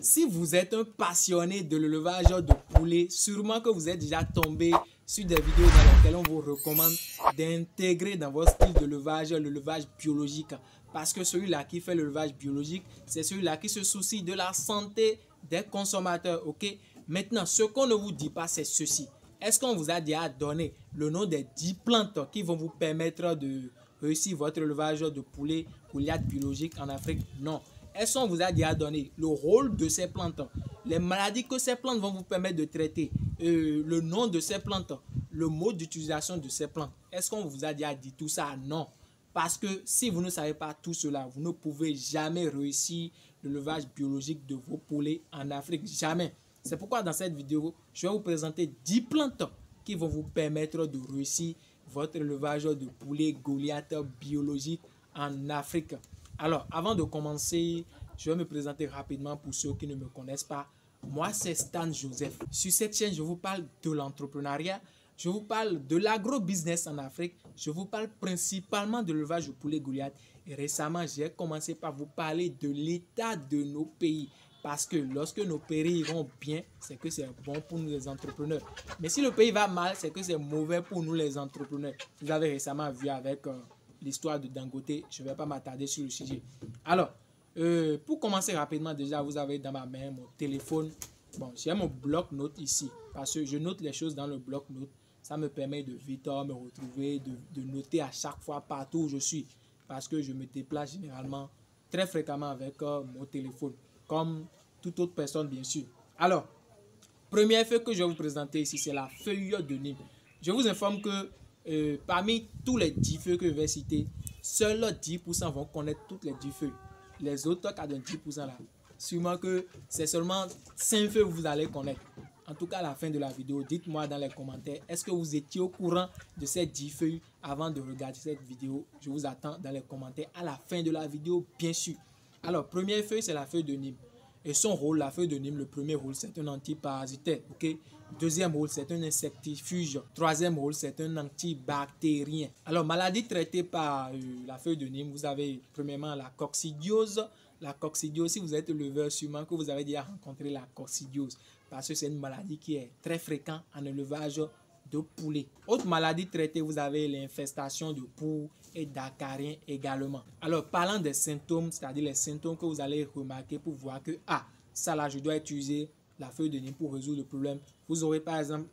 Si vous êtes un passionné de l'élevage de poulets, sûrement que vous êtes déjà tombé sur des vidéos dans lesquelles on vous recommande d'intégrer dans votre style l'élevage biologique. Parce que celui-là qui fait l'élevage biologique, c'est celui-là qui se soucie de la santé des consommateurs. Ok? Maintenant, ce qu'on ne vous dit pas, c'est ceci. Est-ce qu'on vous a déjà donné le nom des 10 plantes qui vont vous permettre de réussir votre élevage de poulets Goliath biologique en Afrique? Non. Est-ce qu'on vous a déjà donné le rôle de ces plantes, les maladies que ces plantes vont vous permettre de traiter, le nom de ces plantes, le mode d'utilisation de ces plantes? Est-ce qu'on vous a déjà dit tout ça? Non. Parce que si vous ne savez pas tout cela, vous ne pouvez jamais réussir l'élevage biologique de vos poulets en Afrique. Jamais. C'est pourquoi dans cette vidéo, je vais vous présenter 10 plantes qui vont vous permettre de réussir votre élevage de poulets Goliath biologique en Afrique. Alors, avant de commencer, je vais me présenter rapidement pour ceux qui ne me connaissent pas. Moi, c'est Stan Joseph. Sur cette chaîne, je vous parle de l'entrepreneuriat, je vous parle de l'agro-business en Afrique, je vous parle principalement de l'élevage de poulet Goliath. Et récemment, j'ai commencé par vous parler de l'état de nos pays. Parce que lorsque nos pays vont bien, c'est que c'est bon pour nous les entrepreneurs. Mais si le pays va mal, c'est que c'est mauvais pour nous les entrepreneurs. Vous avez récemment vu avec l'histoire de Dangote, je ne vais pas m'attarder sur le sujet. Alors, pour commencer rapidement, déjà, vous avez dans ma main mon téléphone. Bon, j'ai mon bloc-notes ici, parce que je note les choses dans le bloc-notes. Ça me permet de vite me retrouver, de noter à chaque fois partout où je suis. Parce que je me déplace généralement très fréquemment avec mon téléphone, comme toute autre personne, bien sûr. Alors, première feuille que je vais vous présenter ici, c'est la feuille de Nîmes. Je vous informe que parmi tous les 10 feuilles que je vais citer, seuls 10% vont connaître toutes les 10 feuilles. Les autres 90% là, sûrement que c'est seulement 5 feuilles que vous allez connaître. En tout cas, à la fin de la vidéo, dites-moi dans les commentaires, est-ce que vous étiez au courant de ces 10 feuilles avant de regarder cette vidéo? Je vous attends dans les commentaires à la fin de la vidéo, bien sûr. Alors, première feuille, c'est la feuille de Nîmes. Et son rôle, la feuille de Nîmes, le premier rôle, c'est un antiparasitaire. Okay? Deuxième rôle, c'est un insectifuge. Troisième rôle, c'est un antibactérien. Alors, maladie traitée par la feuille de Nîmes, vous avez premièrement la coccidiose. La coccidiose, si vous êtes éleveur, sûrement que vous avez déjà rencontré la coccidiose. Parce que c'est une maladie qui est très fréquente en élevage de poulets. Autre maladie traitée, vous avez l'infestation de poux et d'acariens également. Alors, parlant des symptômes, c'est-à-dire les symptômes que vous allez remarquer pour voir que, ça là, je dois utiliser la feuille de Nîmes pour résoudre le problème. Vous aurez par exemple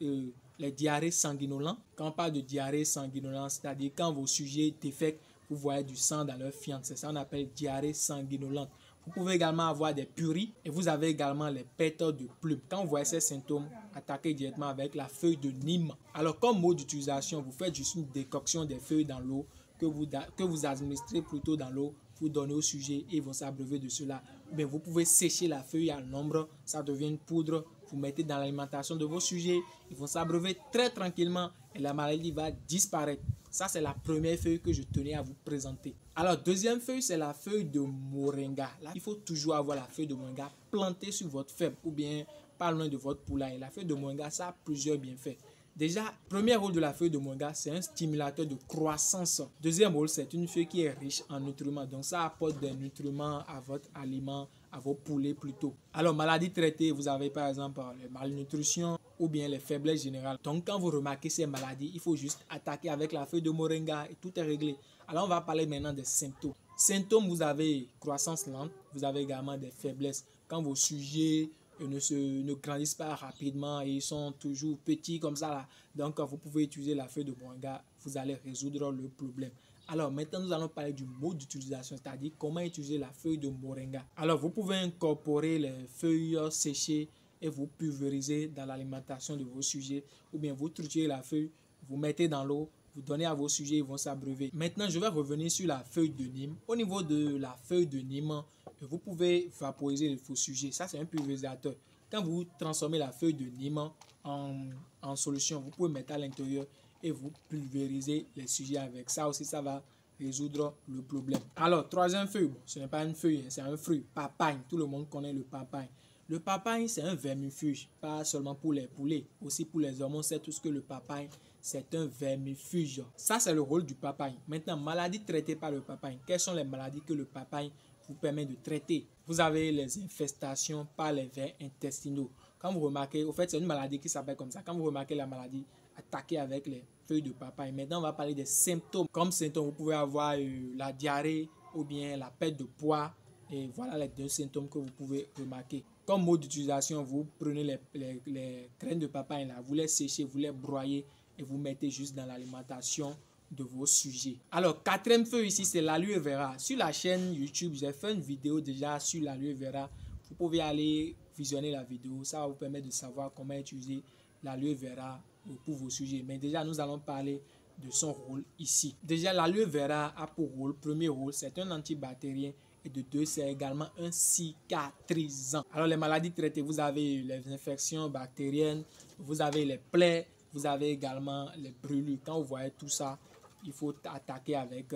les diarrhées sanguinolentes. Quand on parle de diarrhée sanguinolente, c'est-à-dire quand vos sujets défèquent, vous voyez du sang dans leur fiente. C'est ça qu'on appelle diarrhée sanguinolente. Vous pouvez également avoir des puries et vous avez également les pertes de plumes. Quand vous voyez ces symptômes, attaquez directement avec la feuille de Nîmes. Alors, comme mode d'utilisation, vous faites juste une décoction des feuilles dans l'eau que vous administrez plutôt dans l'eau. Vous donnez au sujet et ils vont s'abreuver de cela. Mais vous pouvez sécher la feuille à l'ombre, ça devient une poudre. Vous mettez dans l'alimentation de vos sujets, ils vont s'abreuver très tranquillement et la maladie va disparaître. Ça, c'est la première feuille que je tenais à vous présenter. Alors, deuxième feuille, c'est la feuille de moringa. Là, il faut toujours avoir la feuille de moringa plantée sur votre ferme ou bien pas loin de votre poulailler. La feuille de moringa, ça a plusieurs bienfaits. Déjà, premier rôle de la feuille de moringa, c'est un stimulateur de croissance. Deuxième rôle, c'est une feuille qui est riche en nutriments. Donc, ça apporte des nutriments à votre aliment, à vos poulets plutôt. Alors, maladie traitée, vous avez par exemple la malnutrition ou bien les faiblesses générales. Donc, quand vous remarquez ces maladies, il faut juste attaquer avec la feuille de moringa et tout est réglé. Alors, on va parler maintenant des symptômes. Symptômes, vous avez croissance lente, vous avez également des faiblesses. Quand vos sujets ne grandissent pas rapidement et ils sont toujours petits comme ça là. Donc, vous pouvez utiliser la feuille de moringa, vous allez résoudre le problème. Alors, maintenant, nous allons parler du mode d'utilisation, c'est-à-dire comment utiliser la feuille de moringa. Alors, vous pouvez incorporer les feuilles séchées et vous pulvériser dans l'alimentation de vos sujets ou bien vous triturez la feuille, vous mettez dans l'eau, vous donnez à vos sujets, ils vont s'abreuver. Maintenant, je vais revenir sur la feuille de Nîmes. Au niveau de la feuille de Nîmes, vous pouvez vaporiser vos sujets. Ça, c'est un pulvérisateur. Quand vous transformez la feuille de Nîmes en solution, vous pouvez mettre à l'intérieur et vous pulvérisez les sujets avec. Ça aussi, ça va résoudre le problème. Alors, troisième feuille, bon, ce n'est pas une feuille, c'est un fruit, papaye. Tout le monde connaît le papaye. Le papaye, c'est un vermifuge, pas seulement pour les poulets, aussi pour les hommes. On sait tous que le papaye, c'est un vermifuge. Ça, c'est le rôle du papaye. Maintenant, maladie traitée par le papaye. Quelles sont les maladies que le papaye vous permet de traiter. Vous avez les infestations par les vers intestinaux. Quand vous remarquez, au fait, c'est une maladie qui s'appelle comme ça. Quand vous remarquez la maladie, attaquez avec les feuilles de papaye. Maintenant, on va parler des symptômes. Comme symptômes, vous pouvez avoir la diarrhée ou bien la perte de poids. Et voilà les 2 symptômes que vous pouvez remarquer. Comme mode d'utilisation, vous prenez les graines de papaye, là, vous les séchez, vous les broyez et vous mettez juste dans l'alimentation de vos sujets. Alors, 4e feuille ici, c'est l'aloe vera. Sur la chaîne YouTube, j'ai fait une vidéo déjà sur l'aloe vera. Vous pouvez aller visionner la vidéo. Ça va vous permettre de savoir comment utiliser l'aloe vera pour vos sujets. Mais déjà, nous allons parler de son rôle ici. Déjà, l'aloe vera a pour rôle, premier rôle, c'est un antibactérien. Et de 2, c'est également un cicatrisant. Alors, les maladies traitées, vous avez les infections bactériennes, vous avez les plaies, vous avez également les brûlures. Quand vous voyez tout ça, il faut attaquer avec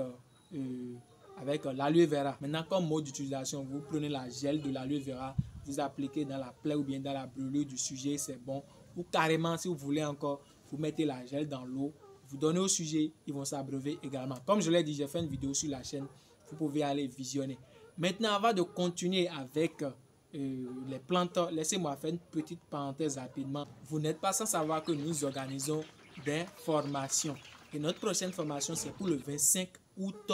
l'aloe vera. Maintenant, comme mode d'utilisation, vous prenez la gel de l'aloe vera, vous appliquez dans la plaie ou bien dans la brûlure du sujet, c'est bon. Ou carrément, si vous voulez encore, vous mettez la gel dans l'eau, vous donnez au sujet, ils vont s'abreuver également. Comme je l'ai dit, j'ai fait une vidéo sur la chaîne, vous pouvez aller visionner. Maintenant, avant de continuer avec les plantes, laissez-moi faire une petite parenthèse rapidement. Vous n'êtes pas sans savoir que nous organisons des formations. Et notre prochaine formation, c'est pour le 25 août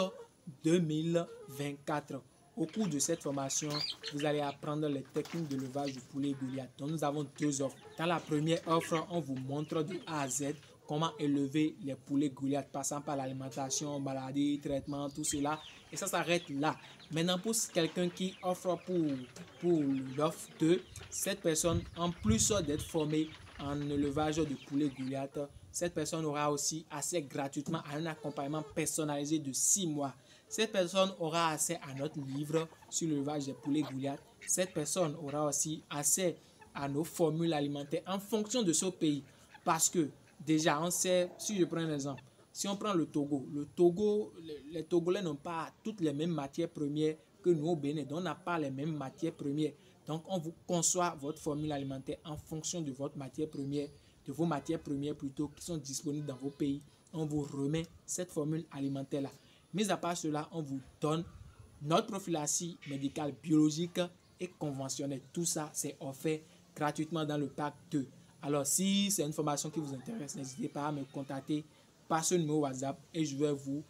2024. Au cours de cette formation, vous allez apprendre les techniques de levage du poulet Goliath. Donc, nous avons 2 offres. Dans la première offre, on vous montre de A à Z comment élever les poulets Goliath, passant par l'alimentation, maladie, traitement, tout cela. Et ça s'arrête là. Maintenant, pour quelqu'un qui offre pour l'offre 2, cette personne, en plus d'être formée en élevage de poulet Goliath, cette personne aura aussi accès gratuitement à un accompagnement personnalisé de 6 mois. Cette personne aura accès à notre livre sur l'élevage des poulets Goliath. Cette personne aura aussi accès à nos formules alimentaires en fonction de ce pays. Parce que déjà, on sait, si je prends un exemple, si on prend le Togo, les Togolais n'ont pas toutes les mêmes matières premières que nous au Bénin. Donc, on n'a pas les mêmes matières premières. Donc, on vous conçoit votre formule alimentaire en fonction de votre matière première, de vos matières premières plutôt, qui sont disponibles dans vos pays. On vous remet cette formule alimentaire-là. Mis à part cela, on vous donne notre prophylaxie médicale biologique et conventionnelle. Tout ça, c'est offert gratuitement dans le pack 2. Alors, si c'est une formation qui vous intéresse, n'hésitez pas à me contacter par ce numéro WhatsApp et je vais vous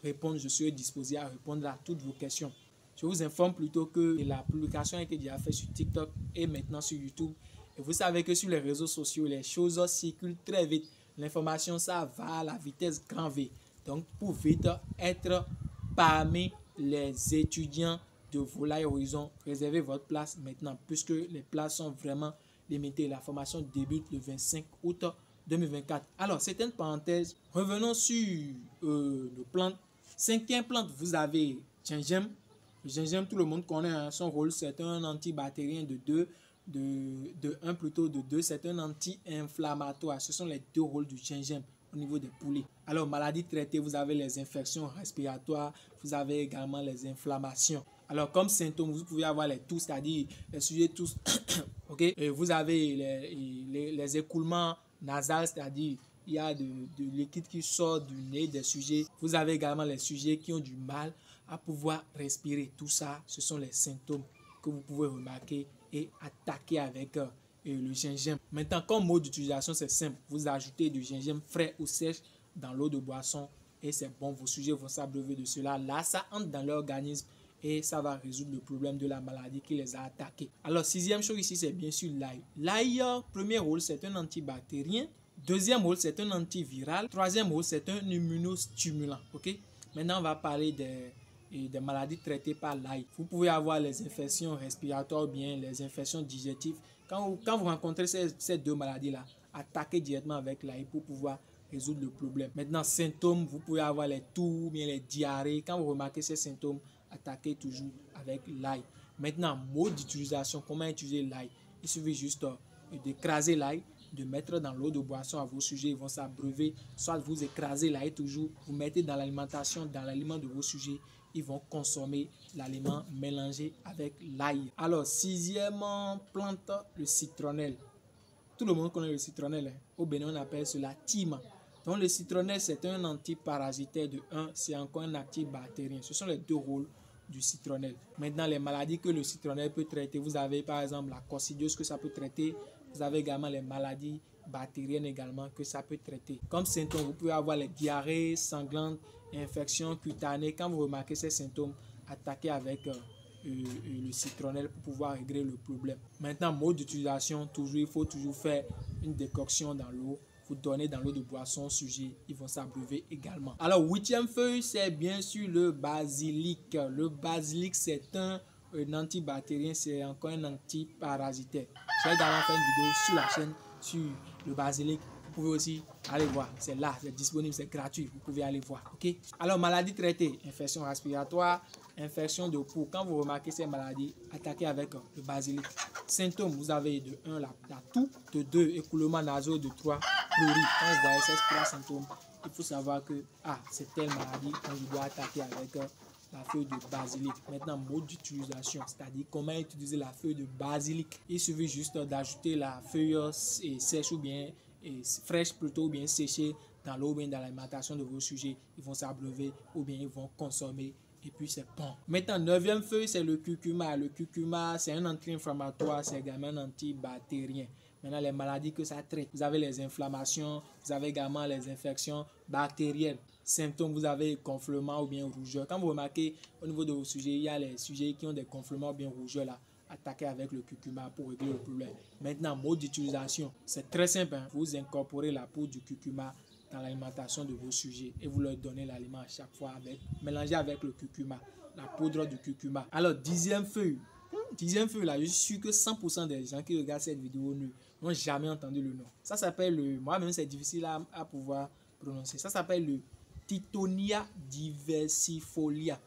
répondre. Je serai disposé à répondre à toutes vos questions. Je vous informe plutôt que la publication a été déjà faite sur TikTok et maintenant sur YouTube. Et vous savez que sur les réseaux sociaux, les choses circulent très vite. L'information, ça va à la vitesse grand V. Donc, pour vite être parmi les étudiants de Volaille Horizon, réservez votre place maintenant puisque les places sont vraiment limitées. La formation débute le 25 août 2024. Alors, c'est une parenthèse. Revenons sur nos plantes. 5e plante, vous avez gingembre. Le gingembre, tout le monde connaît son rôle. C'est un antibactérien de 2, c'est un anti-inflammatoire. Ce sont les 2 rôles du gingembre au niveau des poulets. Alors, maladies traitées, vous avez les infections respiratoires, vous avez également les inflammations. Alors, comme symptômes, vous pouvez avoir les tousses, c'est-à-dire les sujets tous. Ok? Et vous avez les écoulements nasales, c'est-à-dire il y a de liquide qui sort du nez des sujets. Vous avez également les sujets qui ont du mal à pouvoir respirer. Tout ça, ce sont les symptômes que vous pouvez remarquer et attaquer avec le gingembre. Maintenant, comme mode d'utilisation, c'est simple. Vous ajoutez du gingembre frais ou sèche dans l'eau de boisson et c'est bon. Vos sujets vont s'abreuver de cela. Là, ça entre dans l'organisme et ça va résoudre le problème de la maladie qui les a attaqués. Alors, 6e chose ici, c'est bien sûr l'ail. L'ail, premier rôle, c'est un antibactérien. 2e rôle, c'est un antiviral. 3e rôle, c'est un immunostimulant. Ok? Maintenant, on va parler des maladies traitées par l'ail. Vous pouvez avoir les infections respiratoires ou bien les infections digestives. Quand vous rencontrez ces 2 maladies-là, attaquez directement avec l'ail pour pouvoir résoudre le problème. Maintenant, symptômes, vous pouvez avoir les toux, bien les diarrhées. Quand vous remarquez ces symptômes, attaquez toujours avec l'ail. Maintenant, mode d'utilisation, comment utiliser l'ail? Il suffit juste d'écraser l'ail, de mettre dans l'eau de boisson à vos sujets, ils vont s'abreuver. Soit vous écrasez l'ail toujours, vous mettez dans l'alimentation, dans l'aliment de vos sujets, ils vont consommer l'aliment mélangé avec l'ail. Alors, 6e plante, le citronnelle. Tout le monde connaît le citronnelle. Hein? Au Bénin, on appelle cela tima. Donc, le citronnelle, c'est un antiparasitaire de 1, c'est encore un antibactérien. Ce sont les 2 rôles du citronnelle. Maintenant, les maladies que le citronnelle peut traiter, vous avez par exemple la coccidiose que ça peut traiter. Vous avez également les maladies bactériennes également que ça peut traiter. Comme symptômes, vous pouvez avoir les diarrhées sanglantes, infections cutanées. Quand vous remarquez ces symptômes, attaquez avec le citronnelle pour pouvoir régler le problème. Maintenant, mode d'utilisation, toujours, il faut toujours faire une décoction dans l'eau. Vous donnez dans l'eau de boisson sujet, ils vont s'abreuver également. Alors, 8e feuille, c'est bien sûr le basilic. Le basilic, c'est un antibactérien, c'est encore un antiparasitaire. J'ai également fait une vidéo sur la chaîne sur le basilic. Vous pouvez aussi aller voir, c'est là, c'est disponible, c'est gratuit, vous pouvez aller voir, ok? Alors, maladie traitée, infection respiratoire, infection de peau. Quand vous remarquez ces maladies, attaquez avec le basilic. Symptômes, vous avez de 1, la toux, de 2, écoulement nasaux, de 3, pleuris. Quand vous voyez ces 3 symptômes, il faut savoir que c'est telle maladie qu'on doit attaquer avec la feuille de basilic. Maintenant, mode d'utilisation, c'est-à-dire comment utiliser la feuille de basilic. Il suffit juste d'ajouter la feuille sèche ou bien fraîche plutôt, ou bien séchée dans l'eau ou bien dans l'alimentation de vos sujets. Ils vont s'abreuver ou bien ils vont consommer. Et puis c'est bon. Maintenant, 9e feuille, c'est le curcuma. Le curcuma, c'est un anti-inflammatoire, c'est également un antibactérien. Maintenant, les maladies que ça traite, vous avez les inflammations, vous avez également les infections bactériennes. Symptômes, vous avez gonflement ou bien rougeur. Quand vous remarquez au niveau de vos sujets, il y a les sujets qui ont des gonflements ou bien rougeurs là. Attaquer avec le curcuma pour régler le problème. Maintenant, mode d'utilisation, c'est très simple. Vous incorporez la poudre du curcuma dans l'alimentation de vos sujets et vous leur donnez l'aliment à chaque fois mélangé avec le curcuma, la poudre du curcuma. Alors, 10e feuille. 10e feuille là, je suis sûr que 100% des gens qui regardent cette vidéo n'ont jamais entendu le nom. Ça s'appelle moi-même c'est difficile à pouvoir prononcer. Ça s'appelle le Tithonia diversifolia.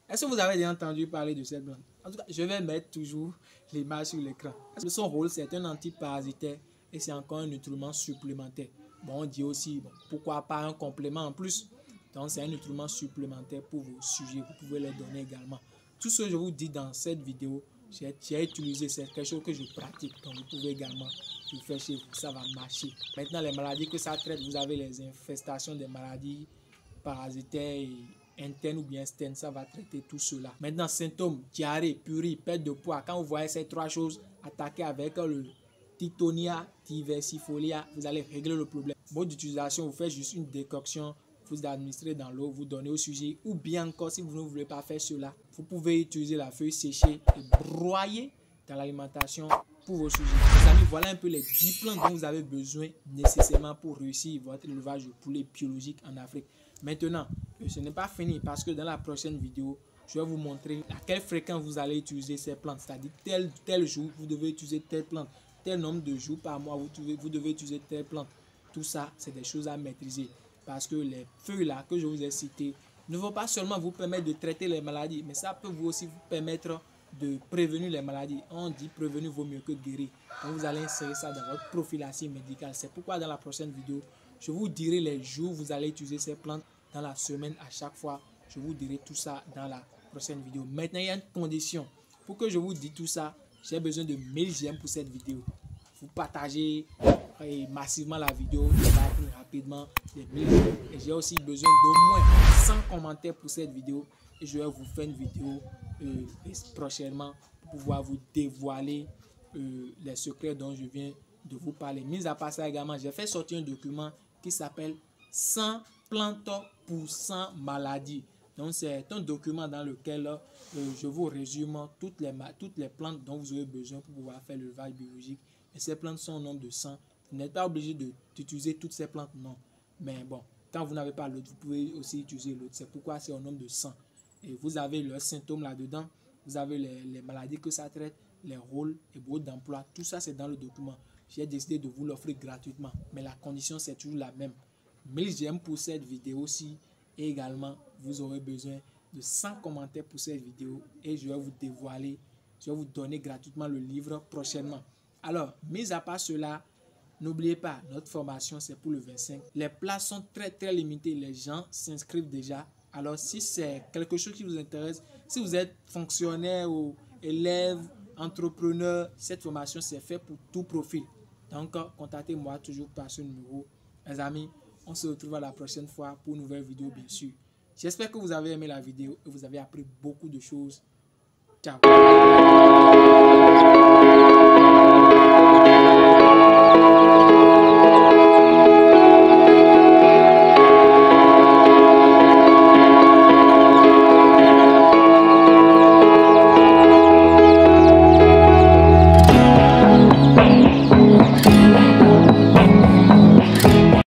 Est-ce que vous avez déjà entendu parler de cette plante? En tout cas, je vais mettre toujours l'image sur l'écran. Son rôle, c'est un antiparasitaire et c'est encore un nutriment supplémentaire. Bon, on dit aussi, pourquoi pas un complément en plus. Donc, c'est un nutriment supplémentaire pour vos sujets. Vous pouvez les donner également. Tout ce que je vous dis dans cette vidéo, j'ai utilisé, c'est quelque chose que je pratique. Donc, vous pouvez également le faire chez vous. Ça va marcher. Maintenant, les maladies que ça traite, vous avez les infestations des maladies parasitaires et interne ou bien externe, ça va traiter tout cela. Maintenant, symptômes, diarrhée, purée, perte de poids. Quand vous voyez ces 3 choses, attaquez avec le Tithonia diversifolia, vous allez régler le problème. Mode d'utilisation, vous faites juste une décoction, vous administrez dans l'eau, vous donnez au sujet, ou bien encore, si vous ne voulez pas faire cela, vous pouvez utiliser la feuille séchée et broyer dans l'alimentation pour vos sujets. Les amis, voilà un peu les 10 plantes dont vous avez besoin nécessairement pour réussir votre élevage de poulet biologique en Afrique. Maintenant, ce n'est pas fini parce que dans la prochaine vidéo, je vais vous montrer à quelle fréquence vous allez utiliser ces plantes. C'est-à-dire tel jour, vous devez utiliser telle plante. Tel nombre de jours par mois, vous devez utiliser telle plante. Tout ça, c'est des choses à maîtriser. Parce que les feuilles là que je vous ai citées ne vont pas seulement vous permettre de traiter les maladies, mais ça peut vous aussi vous permettre de prévenir les maladies. On dit prévenir vaut mieux que guérir. Donc vous allez insérer ça dans votre prophylaxie médicale. C'est pourquoi dans la prochaine vidéo, je vous dirai les jours où vous allez utiliser ces plantes dans la semaine à chaque fois. Je vous dirai tout ça dans la prochaine vidéo. Maintenant, il y a une condition. Pour que je vous dise tout ça, j'ai besoin de 1000 j'aime pour cette vidéo. Vous partagez massivement la vidéo, rapidement les 1000 j'aime. Et j'ai aussi besoin d'au moins 100 commentaires pour cette vidéo. Et je vais vous faire une vidéo prochainement pour pouvoir vous dévoiler les secrets dont je viens de vous parler. Mis à part ça également, j'ai fait sortir un document qui s'appelle 100 plantes pour 100 maladies. Donc c'est un document dans lequel je vous résume toutes les plantes dont vous avez besoin pour pouvoir faire l'élevage biologique. Et ces plantes sont au nombre de 100. Vous n'êtes pas obligé d'utiliser toutes ces plantes, non. Mais bon, quand vous n'avez pas l'autre, vous pouvez aussi utiliser l'autre. C'est pourquoi c'est au nombre de 100. Et vous avez leurs symptômes là-dedans. Vous avez les maladies que ça traite, les rôles et beaucoup d'emploi. Tout ça, c'est dans le document. J'ai décidé de vous l'offrir gratuitement. Mais la condition, c'est toujours la même. 1000 j'aime pour cette vidéo-ci. Et également, vous aurez besoin de 100 commentaires pour cette vidéo. Et je vais vous dévoiler, je vais vous donner gratuitement le livre prochainement. Alors, mis à part cela, n'oubliez pas, notre formation, c'est pour le 25. Les places sont très limitées. Les gens s'inscrivent déjà. Alors, si c'est quelque chose qui vous intéresse, si vous êtes fonctionnaire ou élève, entrepreneur, cette formation, c'est fait pour tout profil. Donc, contactez-moi toujours par ce numéro. Les amis, on se retrouve à la prochaine fois pour une nouvelle vidéo, bien sûr. J'espère que vous avez aimé la vidéo et vous avez appris beaucoup de choses. Ciao.